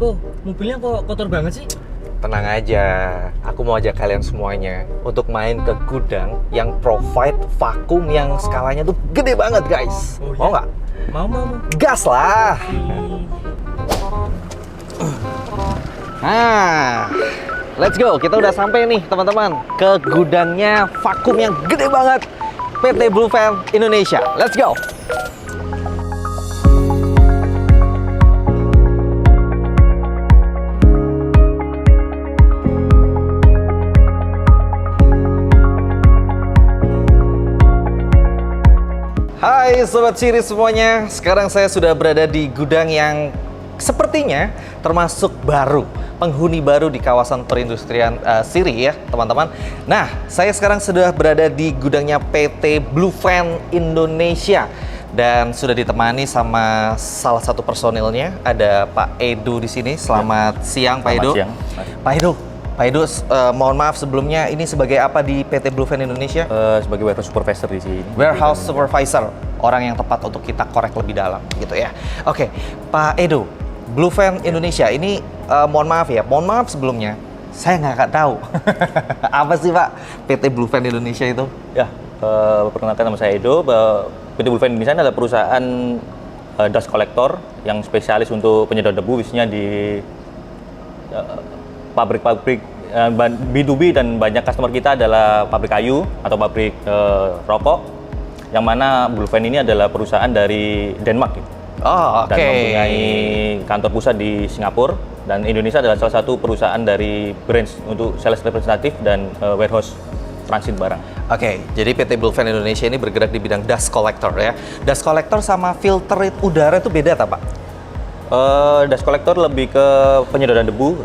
Kok mobilnya kok kotor banget sih? Tenang aja, aku mau ajak kalian semuanya untuk main ke gudang yang provide vakum yang skalanya tuh gede banget guys. Oh, iya? Mau nggak? Mau. Gas lah! Nah, let's go. Kita udah sampai nih teman-teman ke gudangnya vakum yang gede banget PT Blue Van Indonesia. Let's go. Hai Sobat Siri semuanya, sekarang saya sudah berada di gudang yang sepertinya termasuk baru, penghuni baru di kawasan perindustrian Siri ya teman-teman. Nah, saya sekarang sudah berada di gudangnya PT Blue Van Indonesia dan sudah ditemani sama salah satu personilnya, ada Pak Edo di sini. Selamat siang Pak Edo. Siang. Pak Edo, mohon maaf sebelumnya, ini sebagai apa di PT Blue Van Indonesia? Sebagai warehouse supervisor di sini. Warehouse supervisor, orang yang tepat untuk kita korek lebih dalam gitu ya. Oke, Pak Edo, Blue Van Indonesia ini mohon maaf sebelumnya, saya nggak tahu apa sih Pak PT Blue Van Indonesia itu? Ya, perkenalkan nama saya Edo. PT Blue Van Indonesia adalah perusahaan dust collector yang spesialis untuk penyedot debu, khususnya di pabrik-pabrik B2B, dan banyak customer kita adalah pabrik kayu atau pabrik rokok, yang mana Blue Van ini adalah perusahaan dari Denmark gitu. Oh, oke. Dan mempunyai kantor pusat di Singapura, dan Indonesia adalah salah satu perusahaan dari branch untuk sales representatif dan warehouse transit barang. Oke, jadi PT Blue Van Indonesia ini bergerak di bidang dust collector ya. Dust collector sama filter udara itu beda tak Pak? Dust collector lebih ke penyedotan debu.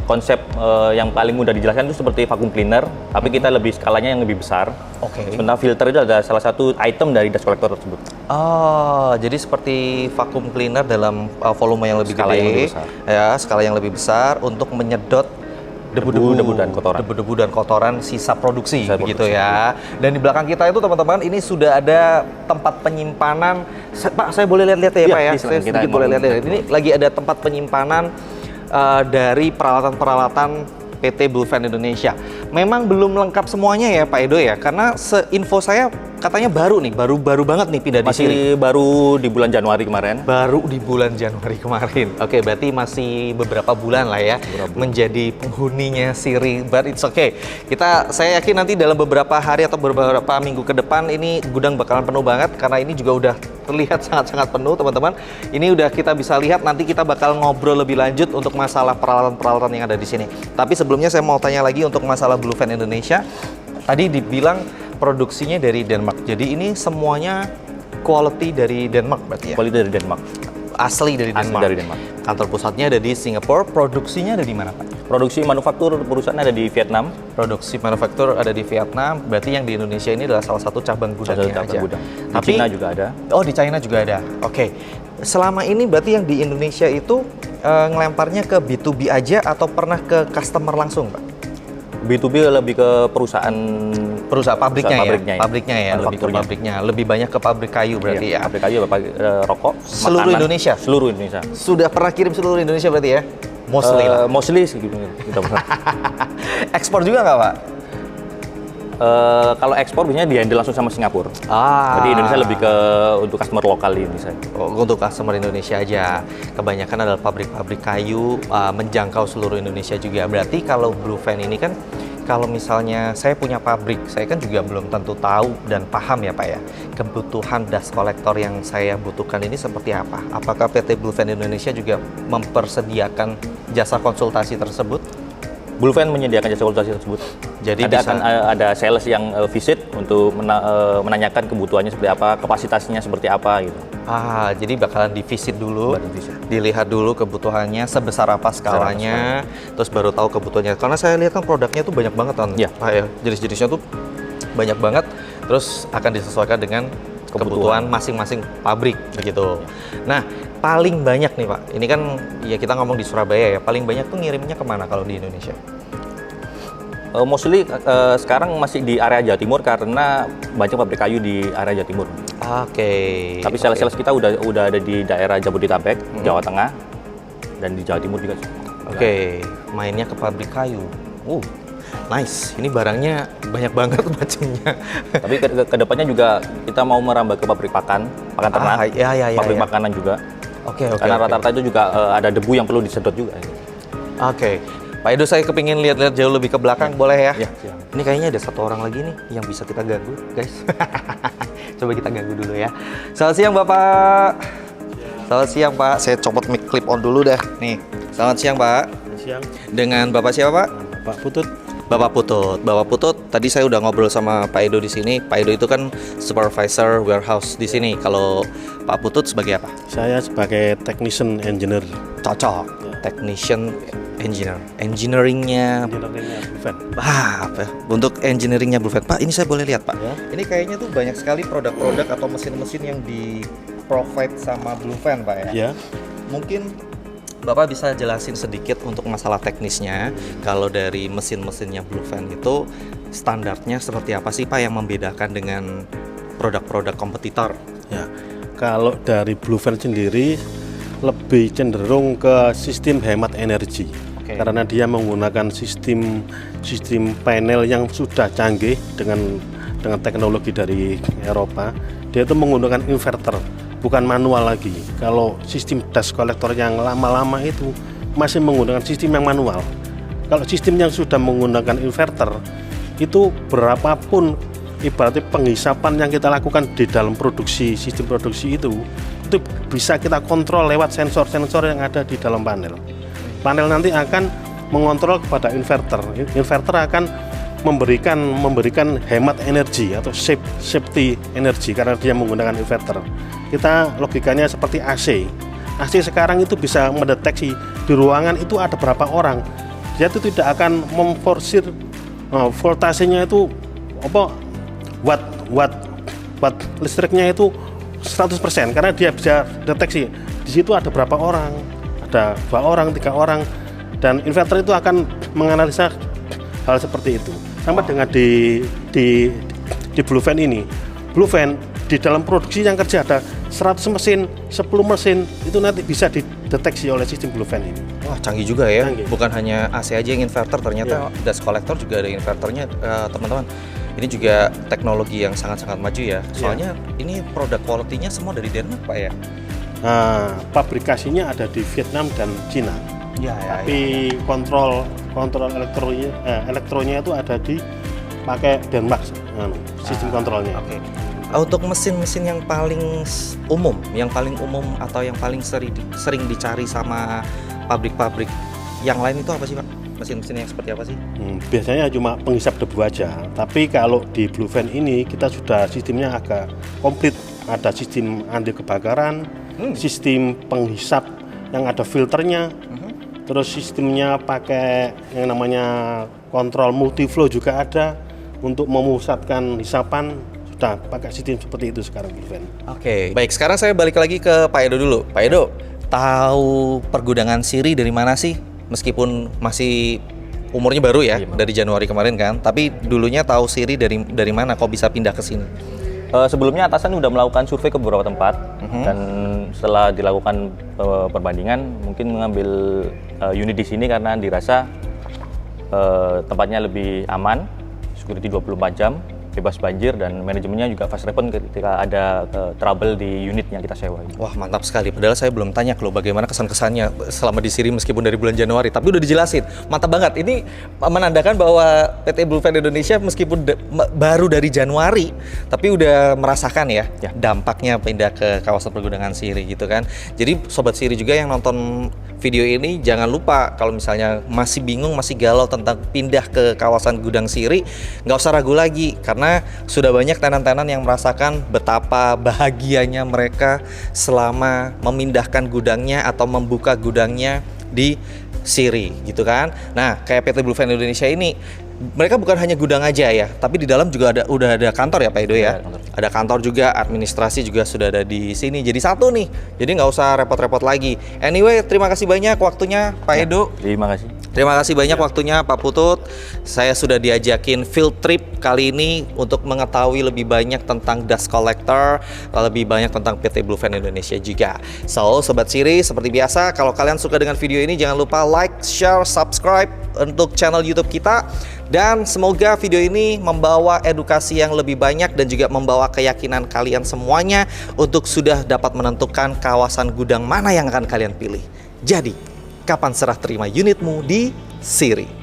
Konsep yang paling mudah dijelaskan itu seperti vacuum cleaner, tapi kita lebih skalanya yang lebih besar. Oke. Sementara filter itu adalah salah satu item dari dust collector tersebut. Oh, jadi seperti vacuum cleaner dalam volume yang lebih Skala gede, yang lebih besar. ya, skala yang lebih besar untuk menyedot debu-debu dan kotoran. debu-debu dan kotoran sisa produksi, Sisa begitu produksi. ya. Dan di belakang kita itu teman-teman, ini sudah ada tempat penyimpanan. Pak, saya boleh lihat-lihat ya, Iya, Pak ya? silakan. Saya Kita sedikit mau boleh lihat. lihat. Ini lagi ada tempat penyimpanan dari peralatan-peralatan PT Blue Van Indonesia. Memang belum lengkap semuanya ya Pak Edo ya, karena seinfo saya katanya baru nih, baru banget nih pindah di sini. Masih baru di bulan Januari kemarin. Baru di bulan Januari kemarin. Oke, berarti masih beberapa bulan lah ya menjadi penghuninya Siri. But it's okay. Saya yakin nanti dalam beberapa hari atau beberapa minggu ke depan ini gudang bakalan penuh banget, karena ini juga udah terlihat sangat-sangat penuh teman-teman. Ini udah kita bisa lihat, nanti kita bakal ngobrol lebih lanjut untuk masalah peralatan-peralatan yang ada di sini. Tapi sebelumnya saya mau tanya lagi untuk masalah Blue Van Indonesia. Tadi dibilang produksinya dari Denmark. Jadi ini semuanya quality dari Denmark berarti ya? Quality dari Denmark. Asli dari Asli Denmark. dari Denmark. Kantor pusatnya ada di Singapura. Produksinya ada di mana Pak? Produksi manufaktur perusahaan ada di Vietnam. Produksi manufaktur ada di Vietnam. Berarti yang di Indonesia ini adalah salah satu cabang gudangnya Salah satu cabang aja. gudang. Di Tapi Cina juga ada. Oh, di China juga ada. Oke. Selama ini berarti yang di Indonesia itu ngelemparnya ke B2B aja atau pernah ke customer langsung Pak? B2B lebih ke perusahaan Pabriknya pabriknya ya? Pabriknya ya, lebih ke manufakturnya. pabriknya. Lebih banyak ke pabrik kayu berarti ya? Pabrik kayu, pabrik rokok, Seluruh makanan. Indonesia? Seluruh Indonesia. Sudah pernah kirim seluruh Indonesia berarti ya? Mostly lah. Mostly segitu kita pernah. Ekspor juga nggak Pak? Kalau ekspor biasanya di-handle langsung sama Singapura. Ah. Jadi Indonesia lebih ke untuk customer lokal di Indonesia. Untuk customer Indonesia aja. Kebanyakan adalah pabrik-pabrik kayu, menjangkau seluruh Indonesia juga. Berarti kalau Blue Van ini kan, kalau misalnya saya punya pabrik, saya kan juga belum tentu tahu dan paham ya Pak ya, kebutuhan dust collector yang saya butuhkan ini seperti apa. Apakah PT Blue Van Indonesia juga mempersediakan jasa konsultasi tersebut? Blue Van menyediakan jasa konsultasi tersebut. Jadi akan ada sales yang visit untuk menanyakan kebutuhannya seperti apa, kapasitasnya seperti apa gitu. Jadi bakalan divisit dulu, dilihat dulu kebutuhannya sebesar apa skalanya, terus baru tahu kebutuhannya. Karena saya lihat kan produknya tuh banyak banget kan, Ya. Pak ya, jenis-jenisnya tuh banyak banget, terus akan disesuaikan dengan kebutuhan masing-masing pabrik begitu. Nah, paling banyak nih Pak, ini kan ya kita ngomong di Surabaya ya, paling banyak tuh ngirimnya kemana kalau di Indonesia? Mostly sekarang masih di area Jawa Timur karena banyak pabrik kayu di area Jawa Timur. Oke. Tapi sales-sales kita udah ada di daerah Jabodetabek, Jawa Tengah, dan di Jawa Timur juga. Oke, mainnya ke pabrik kayu. Nice. Ini barangnya banyak banget macamnya. Tapi ke depannya juga kita mau merambah ke pabrik pakan ternak, pabrik makanan juga. Oke. Karena rata-rata itu juga ada debu yang perlu disedot juga. Oke. Pak Edo, saya kepingin lihat-lihat jauh lebih ke belakang, boleh ya? Iya. Ini kayaknya ada satu orang lagi nih yang bisa kita ganggu, guys. Coba kita ganggu dulu ya. Selamat siang, Bapak. Selamat siang, Pak. Saya copot mic clip on dulu dah. Nih. Selamat siang, Pak. Siang. Dengan Bapak siapa, Pak? Pak Putut. Bapak Putut, tadi saya udah ngobrol sama Pak Edo di sini. Pak Edo itu kan supervisor warehouse di sini. Kalau Pak Putut sebagai apa? Saya sebagai technician engineer. Cocok. Ya. Technician engineer. Engineeringnya. Bluefan. Apa? Untuk engineeringnya Bluefan. Pak, ini saya boleh lihat, Pak? Ya. Ini kayaknya tuh banyak sekali produk-produk atau mesin-mesin yang di provide sama Bluefan, Pak ya. Ya. Mungkin Bapak bisa jelasin sedikit untuk masalah teknisnya. Kalau dari mesin-mesinnya Bluefan itu standarnya seperti apa sih, Pak, yang membedakan dengan produk-produk kompetitor? Ya. Kalau dari Bluefan sendiri lebih cenderung ke sistem hemat energi. Oke. Karena dia menggunakan sistem panel yang sudah canggih dengan teknologi dari Eropa. Dia itu menggunakan inverter, bukan manual lagi. Kalau sistem dust collector yang lama-lama itu masih menggunakan sistem yang manual. Kalau sistem yang sudah menggunakan inverter, itu berapapun ibaratnya penghisapan yang kita lakukan di dalam sistem produksi itu bisa kita kontrol lewat sensor-sensor yang ada di dalam panel. Panel nanti akan mengontrol kepada inverter. Inverter akan memberikan hemat energi atau safety energi karena dia menggunakan inverter. Kita logikanya seperti AC. AC sekarang itu bisa mendeteksi di ruangan itu ada berapa orang. Dia itu tidak akan memforsir voltasenya itu watt listriknya itu 100% karena dia bisa deteksi di situ ada berapa orang, ada 2 orang, 3 orang, dan inverter itu akan menganalisa hal seperti itu. Sama dengan di Bluefan ini. Bluefan di dalam produksi yang kerja ada 100 mesin, 10 mesin itu nanti bisa dideteksi oleh sistem Bluefan ini. Wah, canggih juga ya. Canggih. Bukan hanya AC aja yang inverter, ternyata dust collector juga ada inverternya, teman-teman. Ini juga teknologi yang sangat-sangat maju ya. Soalnya ini produk quality-nya semua dari Denmark, Pak ya. Nah, pabrikasinya ada di Vietnam dan Cina. Tapi kontrol elektronya itu ada di pakai Denmark, sistem kontrolnya. Oke. Untuk mesin-mesin yang paling umum atau yang paling sering dicari sama pabrik-pabrik yang lain itu apa sih, Pak? Mesin-mesin yang seperti apa sih? Biasanya cuma penghisap debu aja. Tapi kalau di Bluefan ini kita sudah sistemnya agak komplit. Ada sistem anti kebakaran, sistem penghisap yang ada filternya. Terus sistemnya pakai yang namanya kontrol multiflow juga ada untuk memusatkan hisapan. Sudah pakai sistem seperti itu sekarang Bluefan. Oke. Baik, sekarang saya balik lagi ke Pak Edo dulu. Pak Edo, tahu pergudangan siri dari mana sih? Meskipun masih umurnya baru ya, dari Januari kemarin kan. Tapi dulunya tahu siri dari mana? Kok bisa pindah ke sini? Sebelumnya atasan sudah melakukan survei ke beberapa tempat dan setelah dilakukan perbandingan mungkin mengambil unit di sini karena dirasa tempatnya lebih aman, security 24 jam, bebas banjir, dan manajemennya juga fast response ketika ada trouble di unitnya kita sewa. Wah, mantap sekali. Padahal saya belum tanya loh bagaimana kesan-kesannya selama di Siri meskipun dari bulan Januari. Tapi udah dijelasin. Mantap banget. Ini menandakan bahwa PT Bluefan Indonesia meskipun baru dari Januari, tapi udah merasakan ya dampaknya pindah ke kawasan pergudangan Siri gitu kan. Jadi Sobat Siri juga yang nonton video ini jangan lupa kalau misalnya masih bingung, masih galau tentang pindah ke kawasan gudang Siri, nggak usah ragu lagi karena sudah banyak tenan-tenan yang merasakan betapa bahagianya mereka selama memindahkan gudangnya atau membuka gudangnya di Siri gitu kan. Nah, kayak PT Bluefan Indonesia ini mereka bukan hanya gudang aja ya, tapi di dalam juga udah ada kantor ya Pak Edo ya. Ada kantor juga, administrasi juga sudah ada di sini. Jadi satu nih. Jadi nggak usah repot-repot lagi. Anyway, terima kasih banyak waktunya Pak Edo. Terima kasih. Terima kasih banyak waktunya Pak Putut. Saya sudah diajakin field trip kali ini untuk mengetahui lebih banyak tentang dust collector, lebih banyak tentang PT Bluefin Indonesia juga. So, Sobat Siri, seperti biasa, kalau kalian suka dengan video ini, jangan lupa like, share, subscribe untuk channel YouTube kita. Dan semoga video ini membawa edukasi yang lebih banyak dan juga membawa keyakinan kalian semuanya untuk sudah dapat menentukan kawasan gudang mana yang akan kalian pilih. Jadi, kapan serah terima unitmu di Siri?